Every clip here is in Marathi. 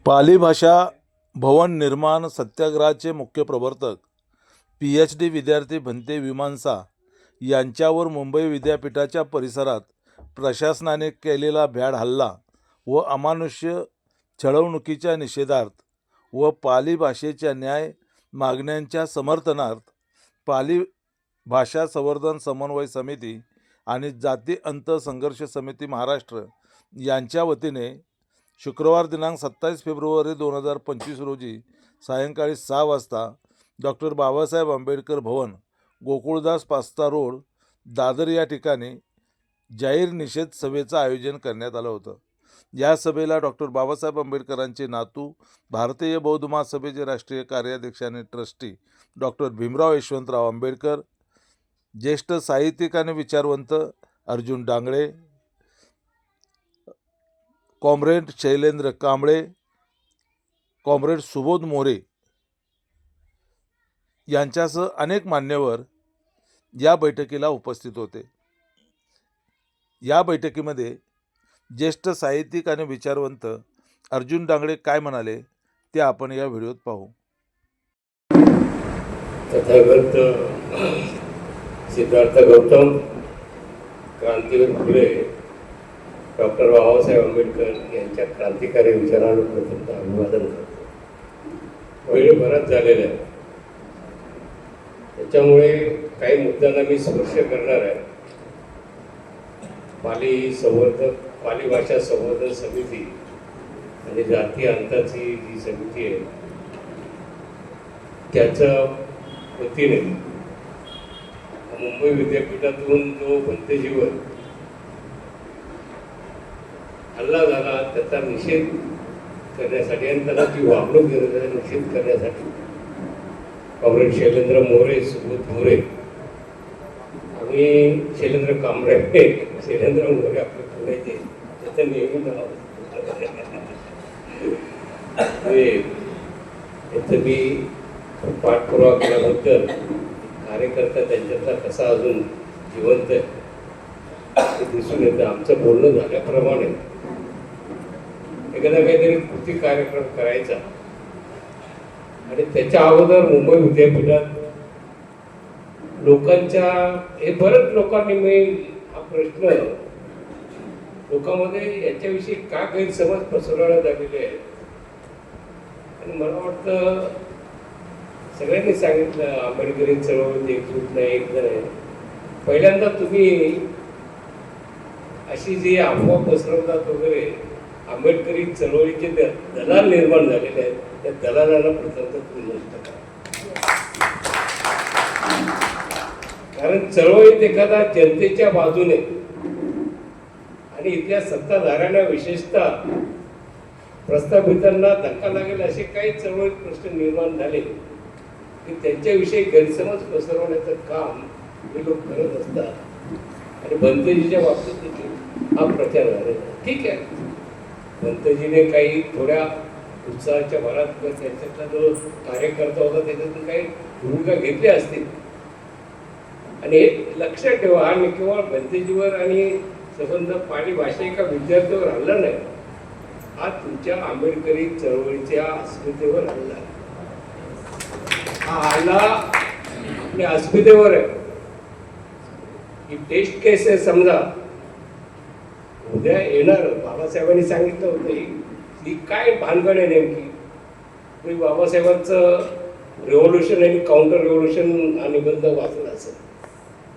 पाली भाषा भवन निर्माण सत्याग्रहाचे मुख्य प्रवर्तक PhD विद्यार्थी भंते विमानसा यांच्यावर मुंबई विद्यापीठाच्या परिसरात प्रशासनाने केलेला भ्याड हल्ला व अमानुष्य छळवणुकीच्या निषेधार्थ व पाली भाषेच्या न्याय मागण्यांच्या समर्थनार्थ पाली भाषा संवर्धन समन्वय समिती आणि जाती अंत संघर्ष समिती महाराष्ट्र यांच्या वतीने शुक्रवार दिनांक 27 फेब्रुवारी 2025 रोजी सायंकाळी 6 वाजता डॉक्टर बाबासाहेब आंबेडकर भवन, गोकुळदास पास्ता रोड, दादर या ठिकाणी जाहीर निषेध सभेचं आयोजन करण्यात आलं होतं. या सभेला डॉक्टर बाबासाहेब आंबेडकरांचे नातू, भारतीय बौद्ध महासभेचे राष्ट्रीय कार्याध्यक्ष आणि ट्रस्टी डॉक्टर भीमराव यशवंतराव आंबेडकर, ज्येष्ठ साहित्यिक आणि विचारवंत अर्जुन डांगळे, कॉम्रेड शैलेंद्र कांबळे, कॉम्रेड सुबोध मोरे यांच्यासह अनेक मान्यवर या बैठकीला उपस्थित होते. या बैठकीमध्ये ज्येष्ठ साहित्यिक आणि विचारवंत अर्जुन डांगळे काय म्हणाले ते आपण या व्हिडिओत पाहू. तथागत सिद्धार्थ गौतम, क्रांतीवीर फुले, डॉक्टर बाबासाहेब आंबेडकर यांच्या क्रांतिकारी विचारांना प्रथम अभिवादन करतो. वेळ बराच झालेला आहे, त्याच्यामुळे काही मुद्द्यांना मी स्पर्श करणार आहे. पाली भाषा संवर्धन समिती म्हणजे जाती अंताची जी समिती आहे त्याच्या वतीने मुंबई विद्यापीठातून जो भंतेजीवर हल्ला झाला त्याचा निषेध करण्यासाठी आणि त्याला जी वागणूक दिली निषेध करण्यासाठी कॉम्रेड शैलेंद्र मोरे, सुबोध मोरे आणि शैलेंद्र कांबळे, शैलेंद्र मोरे आपले पुण्याचे त्याचं नेहमी नाव याचं मी पाठपुरावा केल्याबद्दल कार्यकर्ता त्यांच्यातला कसा अजून जिवंत आहे ते दिसून येतं. आमचं बोलणं झाल्याप्रमाणे एखादा काहीतरी कृती कार्यक्रम करायचा आणि त्याच्या अगोदर मुंबई विद्यापीठात लोकांच्या हे बरेच लोकांनी मी हा प्रश्न लोकांमध्ये याच्याविषयी का गैरसमज पसरवण्यात आलेले आहे आणि मला वाटतं सगळ्यांनी सांगितलं आंबेडकरी चळवळीत एकजूट नाही, एकदा नाही. पहिल्यांदा तुम्ही अशी जी अफवा पसरवतात वगैरे आंबेडकरी चळवळीचे दलाल निर्माण झालेले आहेत त्या दलालांना प्रथम तुम्ही नष्ट करा. कारण चळवळीत एखादा जनतेच्या बाजूने आणि इथल्या सत्ताधाऱ्यांना विशेषतः प्रस्थापितांना धक्का लागेल असे काही चळवळीत प्रश्न निर्माण झाले की त्यांच्याविषयी गैरसमज पसरवण्याचं काम हे लोक करत असतात आणि भंतेजीच्या बाबतीत देखील हा प्रचार झालेला. ठीक आहे, भंतेजीने काही थोड्या उत्साहाच्या भरात त्यांच्यातला जो कार्यकर्ता होता त्याच्यातून काही भूमिका घेतल्या असतील आणि हे लक्षात ठेवा, हा केवळ भंतेजीवर आणि संबंध पाली भाषिका विद्यार्थ्यावर हल्ला नाही, हा तुमच्या आंबेडकरी चळवळीच्या अस्मितेवर हल्ला आहे. हा हल्ला आपल्या अस्मितेवर आहे. ही टेस्ट केस आहे. समजा उद्या येणार, बाबासाहेबांनी सांगितलं होतं ही काय भानगड आहे नेमकी. बाबासाहेबांचं रेव्होल्युशन आणि काउंटर रेव्होल्युशन हा निबंध वाचला असेल,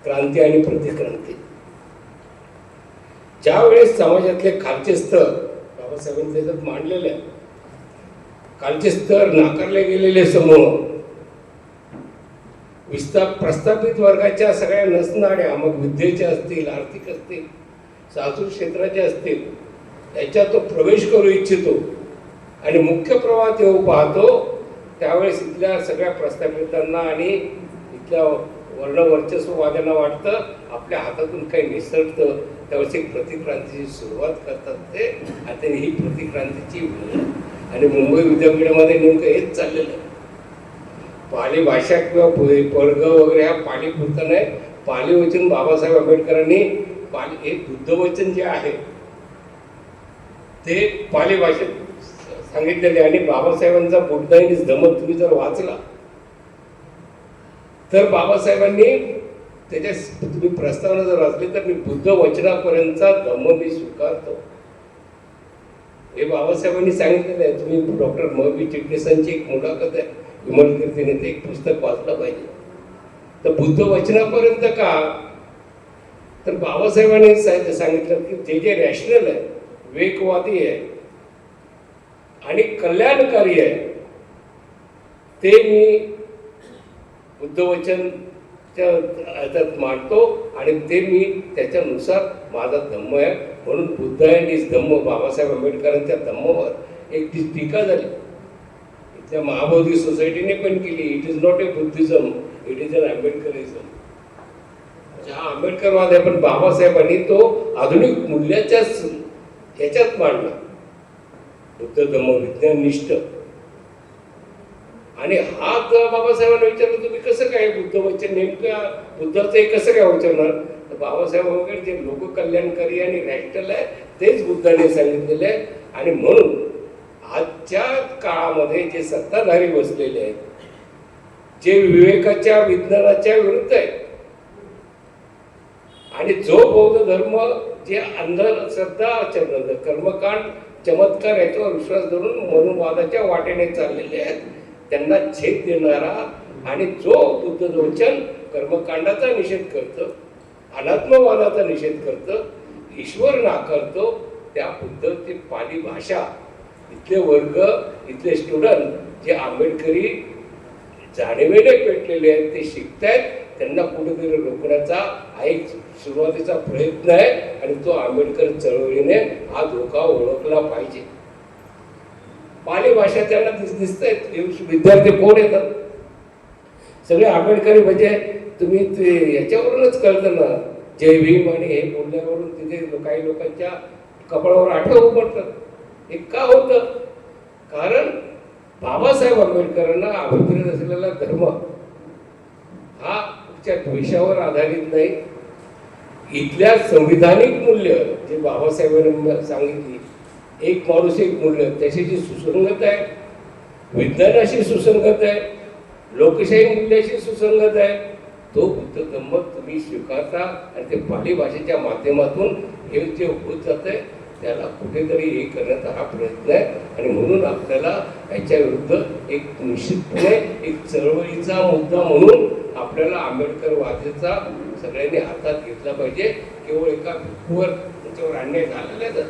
क्रांती आणि प्रतिक्रांती. ज्या वेळेस समाजातले खालचे स्तर बाबासाहेबांनी त्याच्यात मांडलेले आहे, खालचे स्तर नाकारले गेलेले समूह, प्रस्थापित वर्गाच्या सगळ्या नसणाऱ्या, मग विद्येचे असतील, आर्थिक असतील, सासू क्षेत्राचे असतील, त्याच्यात तो प्रवेश करू इच्छितो आणि मुख्य प्रवाहात येऊ पाहतो. त्यावेळेस इथल्या सगळ्या प्रस्थापितांना आणि इथल्या वर्णवर्चस्ववाद्यांना वाटतं आपल्या हातातून काही निसटतं. त्यावेळेस एक प्रतिक्रांतीची सुरुवात करतात ते आणि ही प्रतिक्रांतीची आणि मुंबई विद्यापीठामध्ये नेमकं हेच चाललेलं आहे. पाली भाषा किंवा पडग वगैरे हा पाली पुरता नाही. पाली वचन बाबासाहेब आंबेडकरांनी हे बुद्धवचन जे आहे ते पाली भाषेत सांगितलेले आणि बाबासाहेबांचा बुद्धाईनीच धम्म तुम्ही जर वाचला तर बाबासाहेबांनी त्याच्या तुम्ही प्रस्तावना जर वाचली तर मी बुद्ध वचनापर्यंतचा धम्म मी स्वीकारतो हे बाबासाहेबांनी सांगितलेलं आहे. तुम्ही डॉक्टर म.बी. चिटणीसांची एक मुलाखत आहे विमल कीर्तीने, ते एक पुस्तक वाचलं पाहिजे. तर बुद्ध वचनापर्यंत का, तर बाबासाहेबांनी सांगितलं की जे जे रॅशनल आहे, विवेकवादी आहे आणि कल्याणकारी आहे ते मी बुद्ध वचनच्या ह्याच्यात मांडतो आणि ते मी त्याच्यानुसार माझा धम्म आहे. म्हणून बुद्ध अँड इज धम्म, बाबासाहेब आंबेडकरांच्या धम्मावर एक टीका झाली इथल्या महाबोधी सोसायटीने पण केली. It is not a Buddhism, it is an Ambedkarism. हा आंबेडकरवाद आहे, पण बाबासाहेबांनी तो आधुनिक मूल्याच्याच याच्यात मांडला, बुद्ध धम्म विज्ञाननिष्ठ. आणि हा बाबासाहेबांना विचारलं तुम्ही कसं काय बुद्ध वचन नेमका बुद्धाचं हे कसं काय विचारणार, तर बाबासाहेब वगैरे जे लोककल्याणकारी आणि रॅशनल आहे तेच बुद्धाने सांगितलेले आहे. आणि म्हणून आजच्या काळामध्ये जे सत्ताधारी बसलेले आहेत, जे विवेकाच्या विज्ञानाच्या विरुद्ध आहे आणि जो बौद्ध धर्म जे अंधश्रद्धा कर्मकांड चमत्कार याच्यावर विश्वास धरून मनुवादाच्या वाटेने चाललेले आहेत, त्यांना छेद देणारा आणि जो बुद्ध वचन कर्मकांडाचा निषेध करतं, अनात्मवादाचा निषेध करतं, ईश्वर नाकारतो, त्या बुद्धची पाली भाषा इथले वर्ग, इथले स्टुडंट जे आंबेडकरी जाणीवेने पेटलेले आहेत ते शिकतायत, त्यांना कुठेतरी रोखण्याचा हा एक सुरुवातीचा प्रयत्न आहे. आणि तो आंबेडकर चळवळीने हा धोका ओळखला पाहिजे. पाली भाषा त्यांना दिसतायत. विद्यार्थी कोण येतात सगळे आंबेडकरी, म्हणजे तुम्ही ते याच्यावरूनच कळतं ना, जय भीम आणि हे बोलण्यावरून तिथे काही लोकांच्या कपाळावर आठवं उमटतात. हे का होतं, कारण बाबासाहेब आंबेडकरांना अभिप्रेत असलेला धर्म हा कुठच्या द्वेषावर आधारित नाही. इथल्या संविधानिक मूल्य जे बाबासाहेबांनी सांगितली, एक माणूस एक मूल्य, त्याच्याशी सुसंगत आहे, विज्ञानाशी सुसंगत आहे, लोकशाही मूल्याशी सुसंगत आहे, तो बुद्ध धम्म तुम्ही स्वीकारता. आणि ते पाली भाषेच्या माध्यमातून हे जे होत जातंय त्याला कुठेतरी हे करण्याचा हा प्रयत्न आहे. आणि म्हणून आपल्याला याच्या विरुद्ध एक निश्चितपणे एक चळवळीचा मुद्दा म्हणून आपल्याला आंबेडकरवादाचा सगळ्यांनी हातात घेतला पाहिजे. केवळ एका भिक्खूवर त्याच्यावर अन्याय झालेला आहे,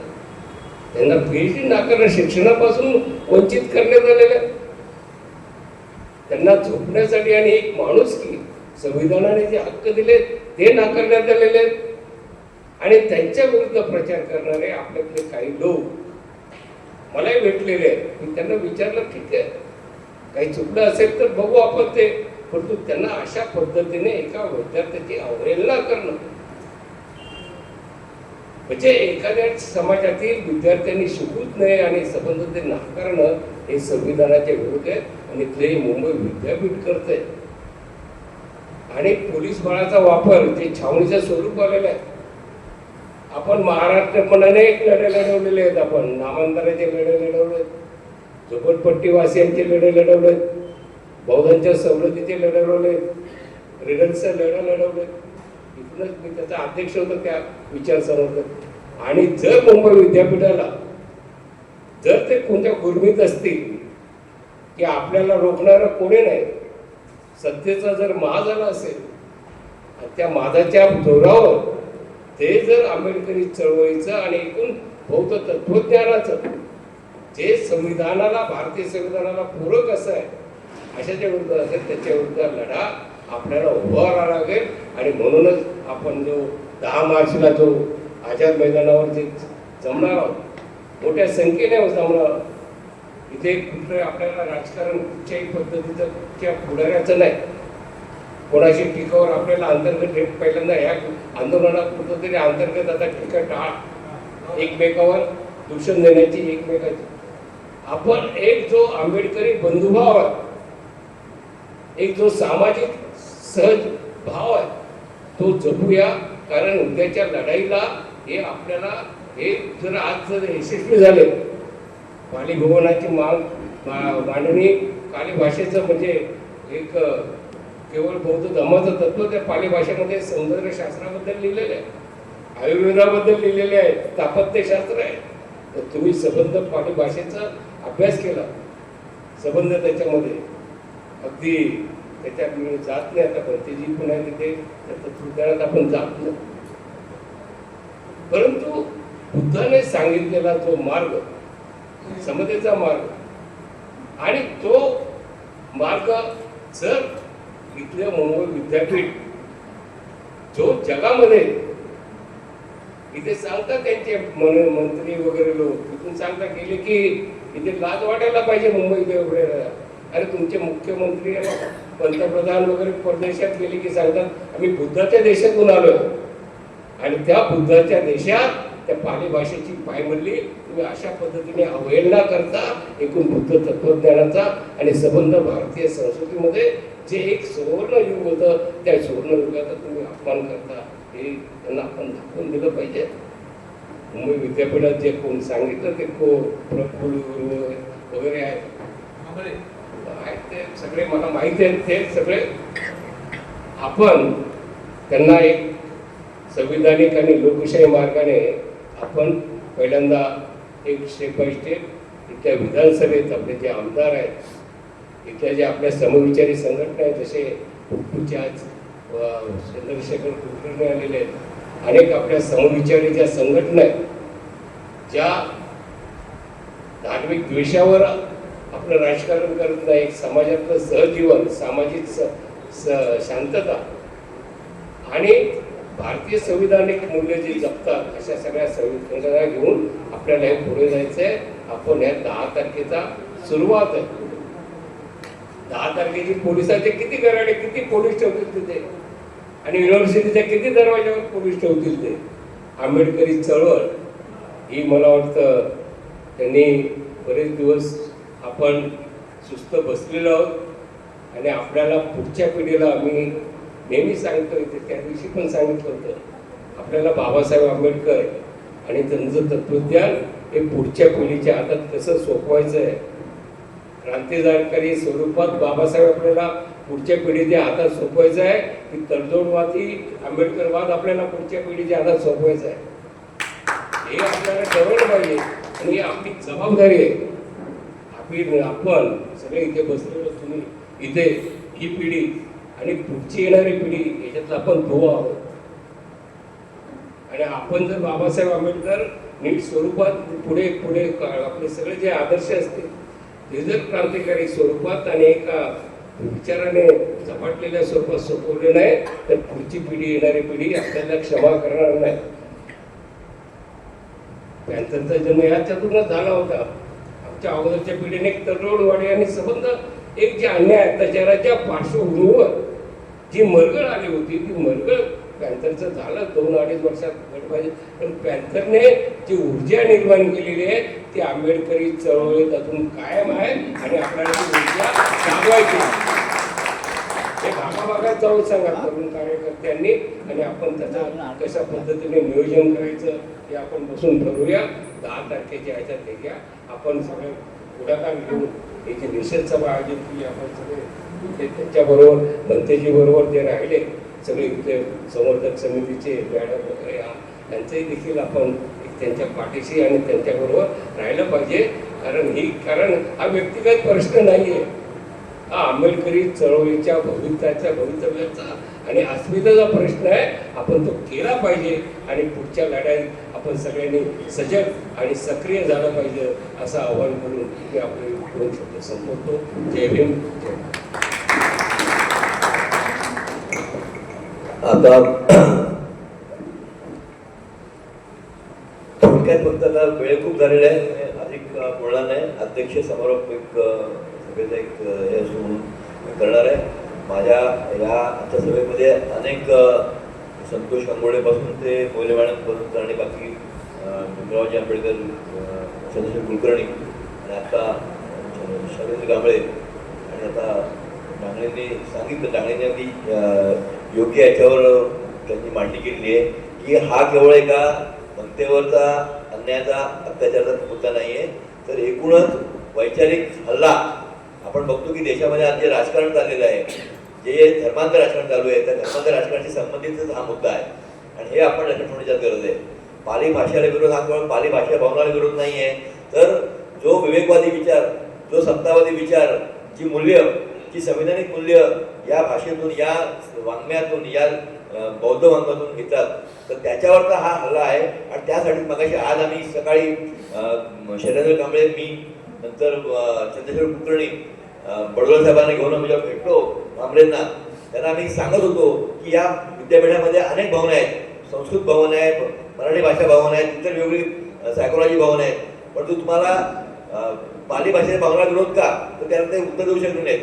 त्यांना PhD नाकारणं, शिक्षणापासून वंचित करण्यात आलेलं आहे, त्यांना झोपण्यासाठी आणि एक माणुसकी संविधानाने जे हक्क दिले ते नाकारण्यात आलेले आहेत. आणि त्यांच्या विरुद्ध प्रचार करणारे आपल्यातले काही लोक मलाही भेटलेले आहेत. मी त्यांना विचारलं ठीक आहे काही चुकलं असेल तर बघू आपण ते, परंतु त्यांना अशा पद्धतीने एका विद्यार्थ्याची अवहेलना करणं म्हणजे एखाद्या समाजातील विद्यार्थ्यांनी शिकूच नये आणि संबंध ते नाकारणं हे संविधानाच्या विरुद्ध आहे. आणि ते मुंबई विद्यापीठ करत आहे. आणि पोलीस बळाचा वापर जे छावणीचं स्वरूप आलेलं आहे. आपण महाराष्ट्रपणाने एक लढे लढवलेले आहेत, आपण नामांतराचे लढे लढवले, झोपडपट्टीवासियांचे लढे लढवले, बौद्धांच्या सवलतीचे लढवले, रिडल्सचे लढा लढवले. इथूनच मी त्याचा अध्यक्ष होतो त्या विचार संवर्धन. आणि जर मुंबई विद्यापीठाला जर ते कोणत्या गुरमीत असतील की आपल्याला रोखणारं कोणी नाही, सत्तेचा जर माज आला असेल आणि त्या माजाच्या जोरावर ते जर आंबेडकरी चळवळीचं आणि एकूण बौद्ध तत्वज्ञानाचं जे संविधानाला, भारतीय संविधानाला पूरक असं आहे अशाच्या विरुद्ध असेल, त्याच्या विरुद्ध लढा आपल्याला उभा राहावा लागेल. आणि म्हणूनच आपण जो 10 मार्चला जो आझाद मैदानावर जे जमणार आहोत, मोठ्या संख्येने जमणार आहोत. इथे कुठलं आपल्याला राजकारण कुठच्याही पद्धतीचं कुठच्या पुढाऱ्याचं नाही, कोणाशी टीकावर आपल्याला अंतर्गत पहिल्यांदा ह्या आंदोलनात कुठं तरी अंतर्गत आता टीका टाळ, एकमेकावर दूषण देण्याची, एकमेकाची. आपण एक जो आंबेडकरी बंधुभाव आहे, एक जो सामाजिक सहज भाव आहे तो जपूया. कारण उद्याच्या लढाईला हे आपल्याला हे जर आज जर यशस्वी झाले पाली भवनाची मांडणी पाली भाषेचं म्हणजे एक केवळ बौद्ध धर्माचं तत्व त्या पाली भाषेमध्ये सौंदर्यशास्त्राबद्दल लिहिलेलं आहे, आयुर्वेदाबद्दल लिहिलेले आहे, स्थापत्यशास्त्र आहे. तर तुम्ही संबंध पाली भाषेचा अभ्यास केला, संबंध त्याच्यामध्ये अगदी त्याच्यात मी जात नाही. आता भंतेजी पण आहे तिथे, त्या तत्वज्ञानात आपण जात नाही. परंतु बुद्धाने सांगितलेला जो मार्ग, समतेचा मार्ग, आणि तो मार्ग जर इथल्या मुंबई विद्यापीठ जो जगामध्ये इथे सांगतात त्यांचे मंत्री वगैरे लोक इथून सांगता गेले की इथे लाज वाटायला पाहिजे मुंबईत एवढे. अरे तुमचे मुख्यमंत्री पंतप्रधान वगैरे परदेशात गेले की सांगतात आम्ही बुद्धाच्या देशातून आलोय, आणि त्या बुद्धाच्या देशात त्या पाली भाषेची पायमल्ली तुम्ही अशा पद्धतीने अवहेलना करता एकूण बुद्ध तत्वज्ञानाचा आणि संबंध भारतीय संस्कृतीमध्ये जे एक सुवर्ण युग होतं त्या सुवर्ण युगाचा तुम्ही अपमान करता. हे त्यांना आपण दाखवून दिलं पाहिजे. मुंबई विद्यापीठात जे कोण सांगितलं ते कुलगुरू वगैरे आहेत ते सगळे मला माहिती आहेत. ते सगळे आपण त्यांना एक संविधानिक आणि लोकशाही मार्गाने आपण पहिल्यांदा एक स्टेप बाय स्टेप इथल्या विधानसभेत आपले जे आमदार आहेत, इथल्या जे आपल्या समविचारी संघटना आहेत, जसे पुटूच्या चंद्रशेखर कुलकर्णी आलेले आहेत, अनेक आपल्या समविचारी ज्या संघटना आहेत, ज्या धार्मिक द्वेषावर आपलं राजकारण करत नाही, समाजातलं सहजीवन, सामाजिक शांतता आणि भारतीय संविधानिक मूल्य जे जपतात, अशा सगळ्या संघटना घेऊन आपल्याला हे पुढे जायचंय. आपण ह्या 10 तारखेचा सुरुवात आहे. 10 तारखेची पोलिसांचे किती गराडे, किती पोलीस ठेवतील तिथे, आणि युनिव्हर्सिटीच्या किती दरवाज्यावर पोलीस ठेवतील ते. आंबेडकरी चळवळ ही मला वाटतं त्यांनी बरेच दिवस आपण सुस्त बसलेलो आहोत, आणि आपल्याला पुढच्या पिढीला आम्ही नेहमी सांगतोय, त्या दिवशी पण सांगितलं होतं, आपल्याला बाबासाहेब आंबेडकर आणि त्यांचं तत्वज्ञान हे पुढच्या पिढीच्या हातात कसं सोपवायचं आहे. क्रांतिकारकारी स्वरूपात बाबासाहेब आपल्याला पुढच्या पिढीच्या हातात सोपवायचं आहे, की तडजोडवादी आंबेडकरवाद आपल्याला पुढच्या पिढीच्या हातात सोपवायचं आहे, हे आपल्याला ठरवलं पाहिजे. आणि ही आपली जबाबदारी आहे. आपण सगळे इथे बसलेलो, तुम्ही इथे, ही पिढी आणि पुढची येणारी पिढी, याच्यातला आपण धो आहोत. आणि आपण जर बाबासाहेब आंबेडकर नीट स्वरूपात पुढे पुढे आपले सगळे जे आदर्श असतील ते जर क्रांतिकारी स्वरूपात आणि एका विचाराने झपाटलेल्या स्वरूपात सोपवले नाही, तर पुढची पिढी, येणारी पिढी आपल्याला क्षमा करणार नाही. पॅन्थरचा जन्म याच्यातूनच झाला होता. आमच्या अगोदरच्या पिढीने एक तडजोडवाडी आणि संबंध, एक जे अन्याय अत्याचाराच्या पार्श्वभूमीवर जी मरगळ आली होती, ती मरगळ पॅन्थरचं झालं 2-2.5 वर्षात घट पाहिजे. पण पॅन्थरने जी ऊर्जा निर्माण केलेली आहे ती आंबेडकरी चळवळीत अजून कायम आहे, आणि आपल्याला ती ऊर्जा जागवायची. हे भागाभागात जाऊन सांगा तरुण कार्यकर्त्यांनी, आणि आपण त्याचा कशा पद्धतीने नियोजन करायचं हे आपण बसून ठरवूया. 10 तारखेच्या ह्याच्यात हे घ्या. आपण सगळे पुढाकार घेऊन याची निषेध सभा आयोजित केली. आपण सगळे त्यांच्याबरोबर भंतेजी बरोबर जे राहिले सगळे इथले संवर्धक समितीचे मॅडम वगैरे त्यांचंही देखील आपण त्यांच्या पाठीशी आणि त्यांच्याबरोबर राहिलं पाहिजे. कारण हा व्यक्तिगत प्रश्न नाही आहे, हा आंबेडकरी चळवळीच्या भवितव्याचा आणि अस्मितेचा प्रश्न आहे. आपण तो केला पाहिजे, आणि पुढच्या लढ्यात आपण सगळ्यांनी सजग आणि सक्रिय झालं पाहिजे असं आवाहन करून मी आपले 2 शब्द संपवतो. जय भीम, जय. आता थोडक्यात फक्त आता वेळ खूप झालेला आहे, अधिक बोलणार नाही. अध्यक्ष समारोप एक सभेचा एक हे असून करणार आहे. माझ्या या आजच्या सभेमध्ये अनेक संतोष अंगोळेपासून ते मोले मॅडमपासून आणि बाकी भीमरावजी आंबेडकर, चंद्रशेखर कुलकर्णी, आणि आता शैलेंद्र कांबळे, आणि आता डांगळेंनी सांगितलं, डांगळेंनी अगदी योग्य याच्यावर त्यांनी मांडणी केलेली आहे की हा केवळ एका जनतेवरचा अन्यायाचा अत्याचाराचा मुद्दा नाही आहे, तर एकूण एकूणच वैचारिक हल्ला आपण बघतो की देशामध्ये आज जे राजकारण चाललेलं आहे, जे धर्मांतर राजकारण चालू आहे, त्या धर्मांतर राजकारणाशी संबंधितच हा मुद्दा आहे आणि हे आपण लक्षात ठेवण्याची गरज आहे. पाली भाषेला विरोध हा केवळ पाली भाषा भावनाला विरोध नाही आहे, तर जो विवेकवादी विचार, जो सत्तावादी विचार, जी मूल्य, जी संविधानिक मूल्य या भाषेतून, या वाङ्मयातून, या बौद्ध वाङ्मयातून घेतात, तर त्याच्यावरचा हा हल्ला आहे. आणि त्यासाठी मगाशी आज आम्ही सकाळी शैलेंद्र कांबळे, मी, नंतर चंद्रशेखर कुलकर्णी, बडोले साहेबांना घेऊन आम्ही जेव्हा भेटलो कांबळेंना, त्यांना आम्ही सांगत होतो की या विद्यापीठामध्ये अनेक भवन आहेत, संस्कृत भवन आहे, मराठी भाषा भवन आहेत, इतर वेगवेगळी सायकोलॉजी भवन आहेत, परंतु तुम्हाला पाली भाषेच्या भवनाला विरोध का, तर त्याला ते उत्तर देऊ शकले नाहीत.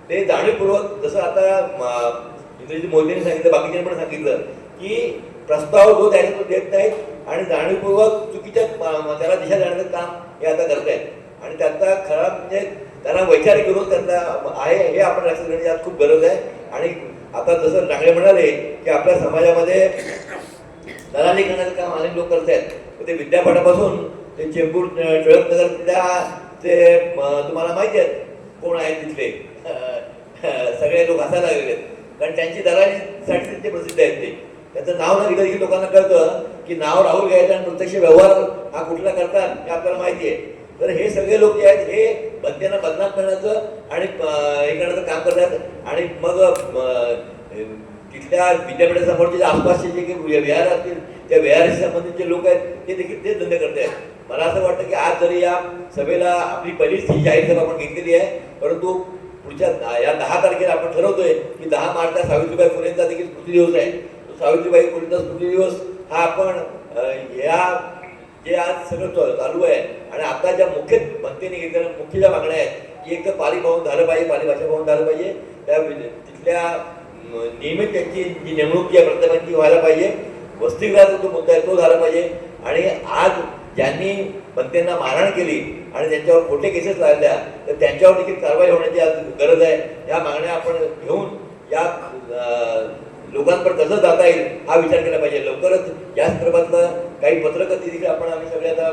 ते जाणीवपूर्वक, जसं आता इंद्रजित मोदींनी सांगितलं, बाकीच्यांनी पण सांगितलं की प्रस्ताव जो द्यायचा तो देत नाहीत आणि जाणीवपूर्वक चुकीच्या त्याला दिशा देण्याचं काम हे आता करतायत आणि त्याचा खरा म्हणजे त्यांना वैचारिक विरोध त्यांना आहे हे आपण लक्षात घेण्याची आज खूप गरज आहे. आणि आता जसं रांगळे म्हणाले की आपल्या समाजामध्ये दलाली करण्याचं काम अनेक लोक करत आहेत, ते विद्यापीठापासून ते चेंबूर, टिळकनगर, ते तुम्हाला माहिती आहेत कोण आहेत तिथले सगळे लोक हसायला लागलेले आहेत, कारण त्यांची दलालीसाठी ते प्रसिद्ध आहेत. ते त्याचं नाव न घेतलं की लोकांना कळतं की नाव राहुल घ्यायचं आणि प्रत्यक्ष व्यवहार हा कुठला करतात हे आपल्याला माहिती आहे. तर हे सगळे लोक जे आहेत हे बंद्यांना बदनाम करण्याचं आणि हे करण्याचं काम करतात आणि मग तिथल्या विद्यापीठासमोरचे जे आसपासचे जे काही विहार असतील त्या विहाराशी संबंधित जे लोक आहेत ते देखील तेच धंदे करत आहेत. मला असं वाटतं की आज जरी या सभेला आपली पहिलीच ही जाहीर सभा आपण घेतलेली आहे, परंतु पुढच्या या 10 तारखेला आपण ठरवतोय की 10 मार्चला सावित्रीबाई फुलेंचा देखील स्मृती दिवस आहे. सावित्रीबाई फुलेंचा स्मृती दिवस हा आपण या जे आज सगळं चालू आहे आणि आता ज्या मुख्य मनतेने घेतलेल्या मुख्य ज्या मागण्या आहेत की एक तर पाली भवन झालं पाहिजे, पाली भाषा भवन झालं पाहिजे, त्या तिथल्या नियमित त्यांची जी नेमणूक जी आहे प्राध्यापकांची व्हायला पाहिजे, वसतिगृहाचा जो मुद्दा आहे तो झाला पाहिजे आणि आज ज्यांनी बनतेंना मारहाण केली आणि त्यांच्यावर खोटे केसेस लागल्या तर त्यांच्यावर देखील कारवाई होण्याची आज गरज आहे. या मागण्या आपण घेऊन या लोकांपर्यंत कसं जाता येईल हा विचार केला पाहिजे. लवकरच या संदर्भातलं काही पत्रकं देखील आम्ही सगळे आता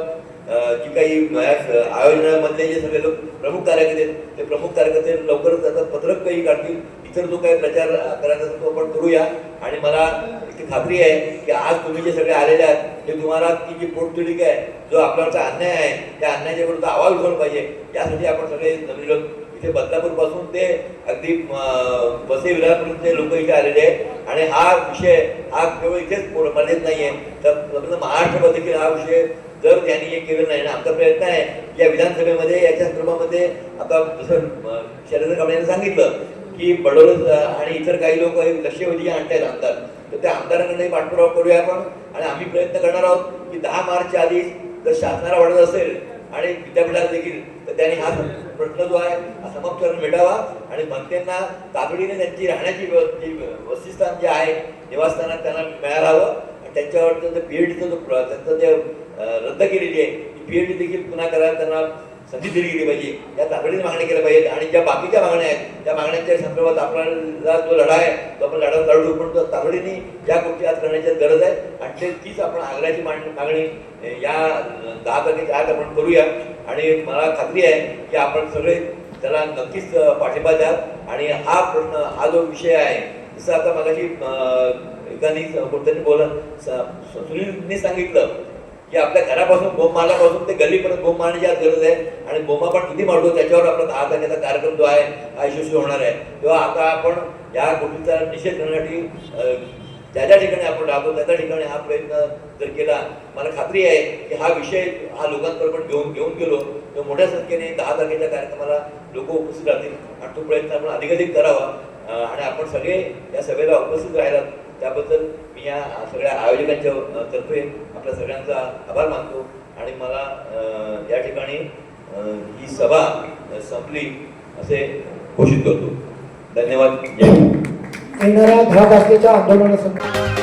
जी काही आयोजनामधले जे सगळे लोक प्रमुख कार्यकर्ते आहेत ते प्रमुख कार्यकर्ते लवकरच आता पत्रक काही काढतील. इतर जो काही प्रचार करायचा तो आपण करूया आणि मला इतकी खात्री आहे की आज तुम्ही जे सगळे आलेले आहात ते तुम्हाला ती जी पोटतिडीक आहे, जो आपल्यावरचा अन्याय आहे, त्या अन्यायाच्या विरुद्ध आवाज उठवला पाहिजे. यासाठी आपण सगळे जमलेलो इथे बदलापूर पासून ते अगदी वसई विरारपर्यंत लोक इथे आलेले आहेत आणि हा विषय हा केवळ इथेच मर्यादित नाहीये, तर महाराष्ट्रामध्ये देखील हा विषय जर त्यांनी हे केलं नाही. आमचा प्रयत्न आहे या विधानसभेमध्ये याच्या संदर्भामध्ये आता जसं शैलेंद्र कांबळे यांनी सांगितलं की बडोले आणि इतर काही लोक लक्षवेधी आणतायत आमदार, तर त्या आमदारांकडे पाठपुरावा करूया आपण आणि आम्ही प्रयत्न करणार आहोत की 10 मार्चच्या आधी जर शासनाला वाटत असेल आणि विद्यापीठात देखील तर त्यांनी हा प्रश्न जो आहे हा समाप्त करून मिटावा आणि मनतेंना तातडीने त्यांची राहण्याची वसतिस्थान जे आहे निवासस्थानात त्यांना मिळायला हवं आणि त्यांच्यावरचं PhDचं जो त्यांचं जे रद्द केलेली आहे ती PhD देखील पुन्हा करायला त्यांना संधी दिली गेली पाहिजे. या तातडीने मागणी केल्या पाहिजेत आणि ज्या बाकीच्या मागण्या आहेत त्या मागण्यांच्या संदर्भात आपल्याला जो लढा आहे तो आपण लढू पण तातडीने या गोष्टी आज करण्याची गरज आहे आणि तीच आपण आग्रहाची मागणी या 10 तारखेच्या आत आपण करूया आणि मला खात्री आहे की आपण सगळे त्याला नक्कीच पाठिंबा द्याल. आणि हा प्रश्न हा जो विषय आहे जसं आता मगाशी एकाने कोणत्याने सुनीलने सांगितलं की आपल्या घरापासून बोंब मारल्यापासून ते गल्लीपर्यंत बोंब मारण्याची आज गरज आहे आणि बोंबा पण किती मारतो त्याच्यावर आपला 10 तारखेचा कार्यक्रम जो आहे हा यशस्वी होणार आहे. तेव्हा आता आपण या गोष्टीचा निषेध करण्यासाठी ज्या ज्या ठिकाणी आपण राहतो त्या त्या ठिकाणी हा प्रयत्न जर केला मला खात्री आहे की हा विषय हा लोकांपर्यंत घेऊन गेलो तर मोठ्या संख्येने 10 तारखेच्या कार्यक्रमाला लोक उपस्थित राहतील आणि तो प्रयत्न आपण अधिकाधिक करावा आणि आपण सगळे या सभेला उपस्थित राहिलात त्याबद्दल मी या सगळ्या आयोजकांच्या तर्फे आपल्या सगळ्यांचा आभार मानतो आणि मला या ठिकाणी ही सभा संपली असे घोषित करतो. धन्यवाद. येणाऱ्या 10 तारखेच्या आंदोलनासंदर्भात